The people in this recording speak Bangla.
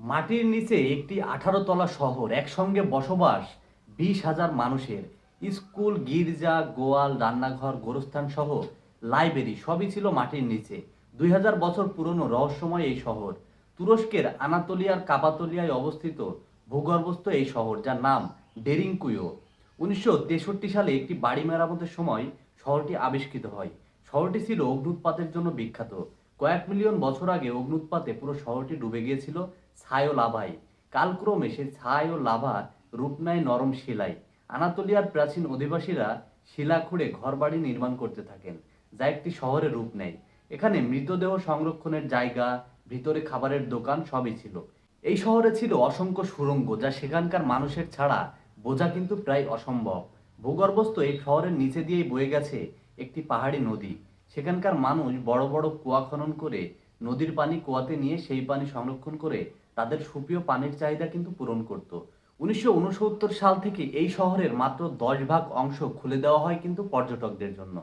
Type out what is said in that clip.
মাটির নিচে একটি 18 তলা শহর, একসঙ্গে বসবাস 20,000 মানুষের। স্কুল, গির্জা, গোয়াল, রান্নাঘর, গোরস্থান সহ লাইব্রেরি সবই ছিল মাটির নিচে। 2000 বছর পুরনো রহস্যময় এই শহর। তুরস্কের আনাতোলিয়ার কাপাতোলিয়ায় অবস্থিত ভূগর্ভস্থ এই শহর, যার নাম ডেরিঙ্কুয়ো। 1963 সালে একটি বাড়ি মেরামতের সময় শহরটি আবিষ্কৃত হয়। শহরটি ছিল অগ্ন্যুৎপাতের জন্য বিখ্যাত। কয়েক মিলিয়ন বছর আগে অগ্ন্যুৎপাতে পুরো শহরটি ডুবে গিয়েছিল ছাই ও লাভায়। কালক্রমে সে ছাই ও লাভা রূপ নেয় নরম শিলায়। আনাতোলিয়ার প্রাচীন অধিবাসীরা শিলা খুঁড়ে ঘরবাড়ি নির্মাণ করতে থাকেন, যা একটি শহরে রূপ নেয়। এখানে মৃতদেহ সংরক্ষণের জায়গা, ভিতরে খাবারের দোকান সবই ছিল। এই শহরে ছিল অসংখ্য সুড়ঙ্গ, যা সেখানকার মানুষের ছাড়া বোঝা কিন্তু প্রায় অসম্ভব। ভূগর্ভস্থ এই শহরের নিচে দিয়েই বয়ে গেছে একটি পাহাড়ি নদী। সেখানকার মানুষ বড় বড় কুয়া খনন করে নদীর পানি কুয়াতে নিয়ে সেই পানি সংরক্ষণ করে তাদের সুপেয় পানির চাহিদা কিন্তু পূরণ করত। 1969 সাল থেকে এই শহরের মাত্র 10 ভাগ অংশ খুলে দেওয়া হয় কিন্তু পর্যটকদের জন্য।